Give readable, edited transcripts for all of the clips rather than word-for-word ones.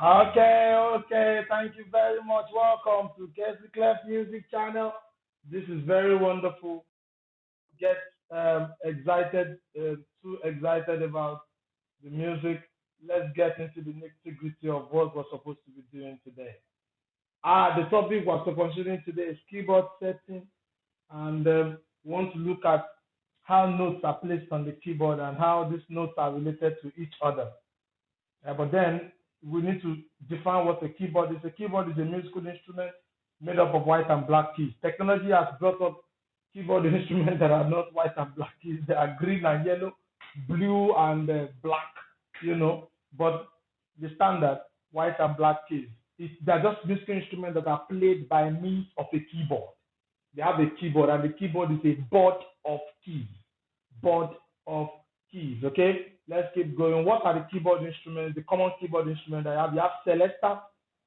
Okay. Thank you very much. Welcome to Casey Clef Music Channel. This is very wonderful. Get excited, too excited about the music. Let's get into the nitty gritty of what we're supposed to be doing today. The topic we're considering today is keyboard setting, and we want to look at how notes are placed on the keyboard and how these notes are related to each other. But then we need to define what a keyboard is. A keyboard is a musical instrument made up of white and black keys. Technology has brought up keyboard instruments that are not white and black keys. They are green and yellow, blue and black, But the standard white and black keys, they're just musical instruments that are played by means of a keyboard. They have a keyboard, and the keyboard is a board of keys. Board of keys. Okay, let's keep going. What are the keyboard instruments? The common keyboard instrument I have. You have Celesta,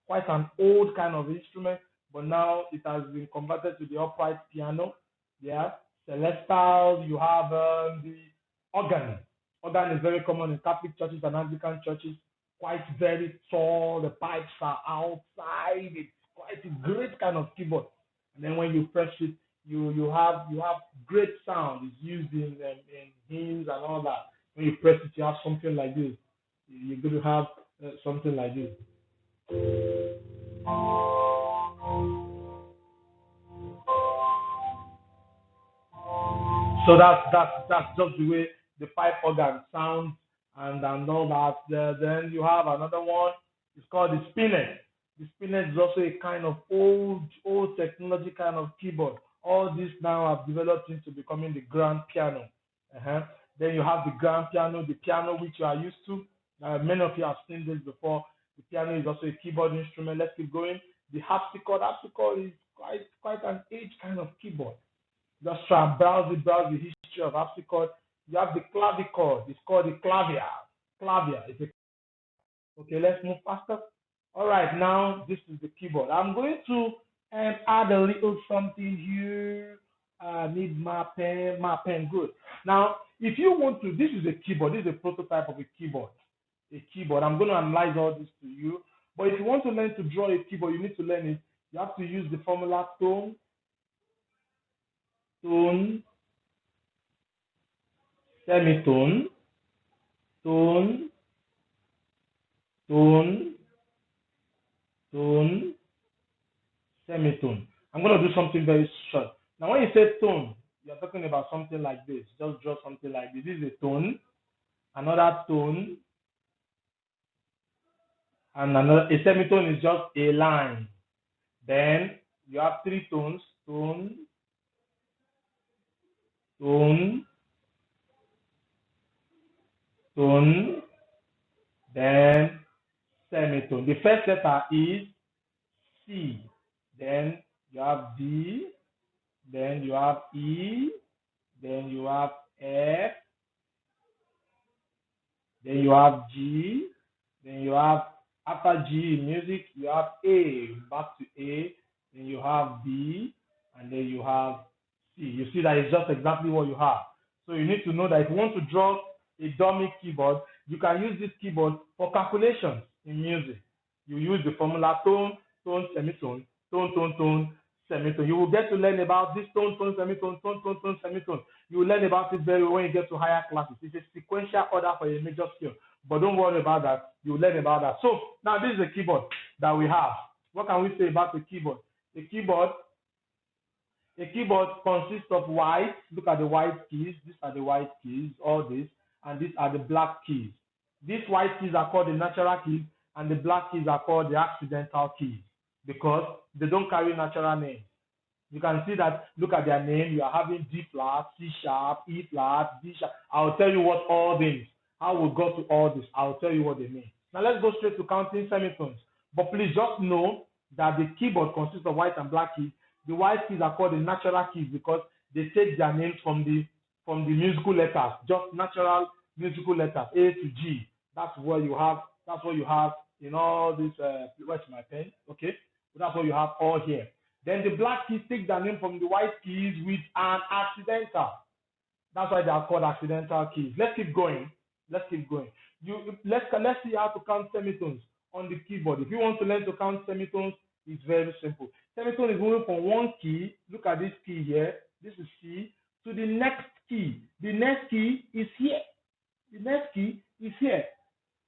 quite an old kind of instrument, but now it has been converted to the upright piano. Yeah, Celestal. You have the organ. Organ is very common in Catholic churches and Anglican churches. Quite very tall. The pipes are outside. It's quite a great kind of keyboard. And then when you press it, you have great sound. It's used in hymns and all that. When you press it, you have something like this. You're going to have something like this. So that's just the way the pipe organ sounds and all that. Then you have another one. It's called the spinet. The spinet is also a kind of old technology kind of keyboard. All this now have developed into becoming the grand piano. Uh-huh. Then you have the grand piano, the piano which you are used to. Many of you have seen this before. The piano is also a keyboard instrument. Let's keep going. The harpsichord. Harpsichord is quite an age kind of keyboard. Just try and browse the history of harpsichord. You have the clavichord. It's called the clavia. Clavia. Okay, let's move faster. All right, now this is the keyboard. I'm going to add a little something here. Need my pen. My pen, good. Now, if you want to, this is a keyboard. This is a prototype of a keyboard. A keyboard. I'm going to analyze all this to you. But if you want to learn to draw a keyboard, you need to learn it. You have to use the formula tone, semitone, tone, tone, tone, semitone. I'm going to do something very short. Now, when you say tone, you're talking about something like this. Just draw something like this. This is a tone, another tone, and another. A semitone is just a line. Then you have three tones: tone, tone, tone, then semitone. The first letter is C. Then you have D. Then you have E. Then you have F. Then you have G. Then you have, after G in music, you have A, back to A. Then you have B. And then you have C. You see that it's just exactly what you have. So you need to know that if you want to draw a dummy keyboard, you can use this keyboard for calculations in music. You use the formula tone, tone, semitone, tone, tone, tone, semitone. You will get to learn about this tone, tone, semitone, tone, tone, tone, semitone. You will learn about it very well when you get to higher classes. It's a sequential order for a major scale. But don't worry about that. You will learn about that. So now this is a keyboard that we have. What can we say about the keyboard? A keyboard consists of white. Look at the white keys. These are the white keys, all this, and these are the black keys. These white keys are called the natural keys, and the black keys are called the accidental keys because they don't carry natural names. You can see that, look at their name. You are having D flat, C sharp, E flat, D sharp. I'll tell you what all these, how we got to all this. I'll tell you what they mean. Now let's go straight to counting semitones. But please just know that the keyboard consists of white and black keys. The white keys are called the natural keys because they take their names from the musical letters, just natural musical letters, A to G. That's what you have. That's what you have in all this. Where's my pen? Okay, that's what you have all here. Then the black keys take their name from the white keys with an accidental. That's why they are called accidental keys. Let's keep going. Let's keep going. Let's see how to count semitones. on the keyboard. If you want to learn to count semitones, it's very simple. Semitone is moving from one key. Look at this key here. This is C to the next key. The next key is here. The next key is here,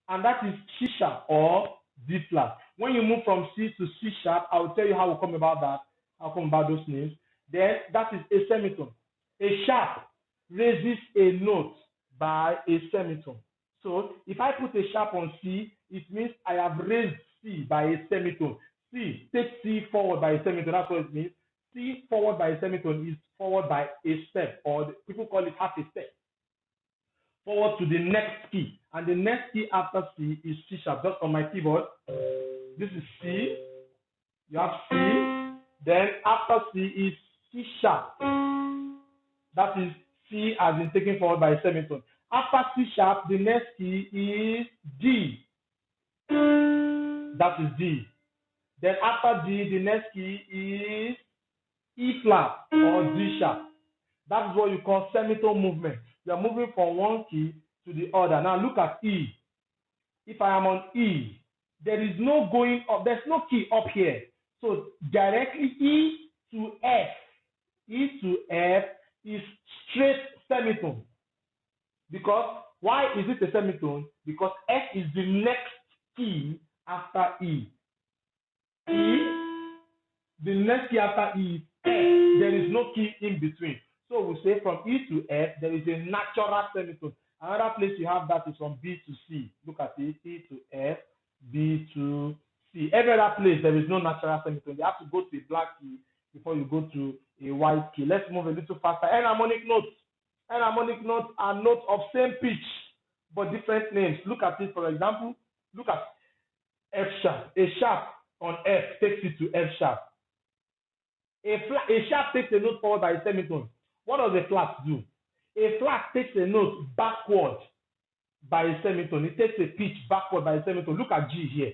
and that is C sharp or D flat. When you move from C to C sharp, I will tell you how we come about that. I'll come about those names. Then that is a semitone. A sharp raises a note by a semitone. So if I put a sharp on C, it means I have raised C by a semitone. C, take C forward by a semitone. That's what it means. C forward by a semitone is forward by a step, or people call it half a step. Forward to the next key. And the next key after C is C sharp. Just on my keyboard, this is C. You have C. Then after C is C sharp. That is C as in taken forward by a semitone. After C sharp, the next key is D. That is D. Then after D, the next key is E flat or D sharp. That is what you call semitone movement. You are moving from one key to the other. Now look at E. If I am on E, there is no going up. There's no key up here. So directly E to F. E to F is straight semitone. Because why is it a semitone? Because F is the next key after E. E, the next key after E is F. There is no key in between. So we say from E to F, there is a natural semitone. Another place you have that is from B to C. Look at it, E to F, B to C. Every other place, there is no natural semitone. You have to go to a black key before you go to a white key. Let's move a little faster. Enharmonic notes. Enharmonic notes are notes of same pitch, but different names. Look at it, for example. Look at F sharp. A sharp on F takes it to F sharp. A sharp takes a note forward by a semitone. What does a flat do? A flat takes a note backward by a semitone. It takes a pitch backward by a semitone. Look at G here.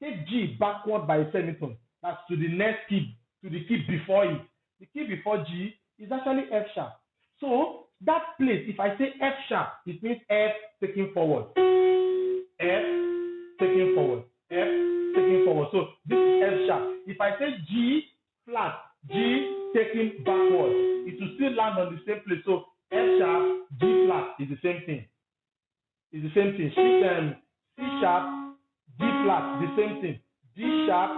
Take G backward by a semitone. That's to the next key, to the key before it. The key before G is actually F sharp. So that place, if I say F sharp, it means F taking forward. F taking forward. F taking forward. So this is F sharp. If I say G flat, G taking backward, it will still land on the same place. So F sharp, G flat is the same thing. It's the same thing. C sharp, D flat, the same thing. D sharp,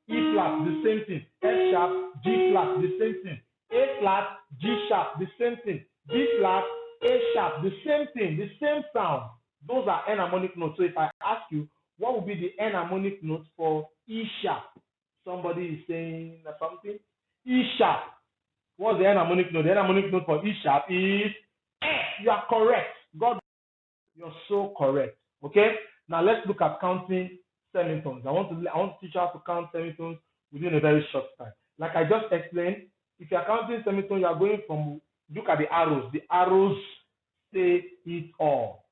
E flat, the same thing. F sharp, G flat, the same thing. A flat, G sharp, the same thing. B flat, A sharp, the same thing, the same sound. Those are enharmonic notes. So if I ask you, what would be the enharmonic note for E sharp? Somebody is saying something. E sharp. What's the enharmonic note? The enharmonic note for E sharp is F. You are correct. God, you're so correct. Okay. Now let's look at counting semitones. I want to teach you how to count semitones within a very short time. Like I just explained, if you are counting semitones, you are going from, look at the arrows. The arrows say it all.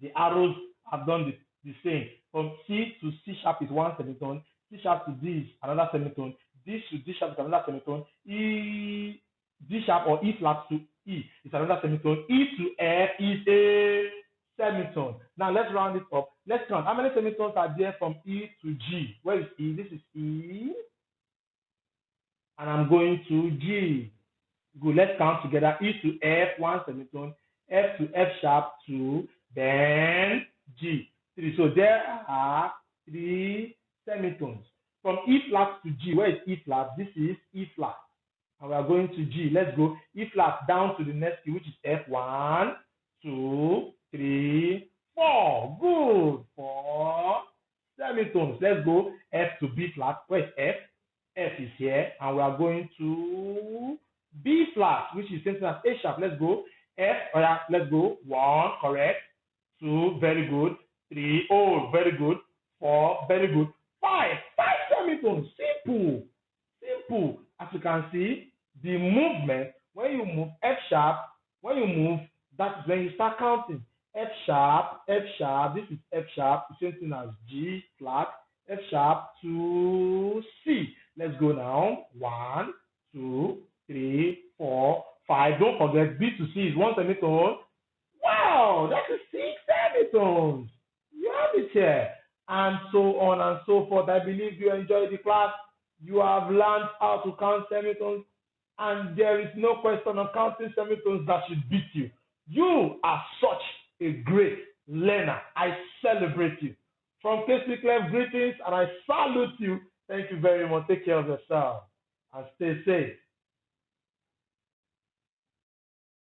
The arrows have done the same. From C to C sharp is one semitone. C sharp to D is another semitone. D to D sharp is another semitone. E, D sharp or E flat to E is another semitone. E to F is a semitone. Now let's round it up. Let's count. How many semitones are there from E to G? Where is E? This is E. And I'm going to G. Good. Let's count together. E to F, one semitone. F to F sharp, 2. Then G, 3. So there are 3 semitones. From E flat to G, where is E flat? This is E flat. And we are going to G. Let's go. E flat down to the next key, which is F. 1, 2, 3, 4. Good. 4 semitones. Let's go. F to B flat. Where is F? F is here. And we are going to B flat, which is same thing as A sharp. Let's go. F. Oh yeah, let's go. 1, correct. 2, very good. 3, oh, very good. 4, very good. 5 semitones. Simple. Simple. As you can see, the movement, when you move F sharp, when you move, that's when you start counting. F sharp, this is F sharp, the same thing as G flat, F sharp to C. Let's go now. 1, 2, 3, 4, 5. Don't forget, B to C is one semitone. Wow, that is 6 semitones. You have it here. and so on and so forth. I believe you enjoyed the class. You have learned how to count semitones, and there is no question on counting semitones that should beat you. You are such a great learner. I celebrate you. From KC Clef, greetings, and I salute you. Thank you very much. Take care of yourself and stay safe.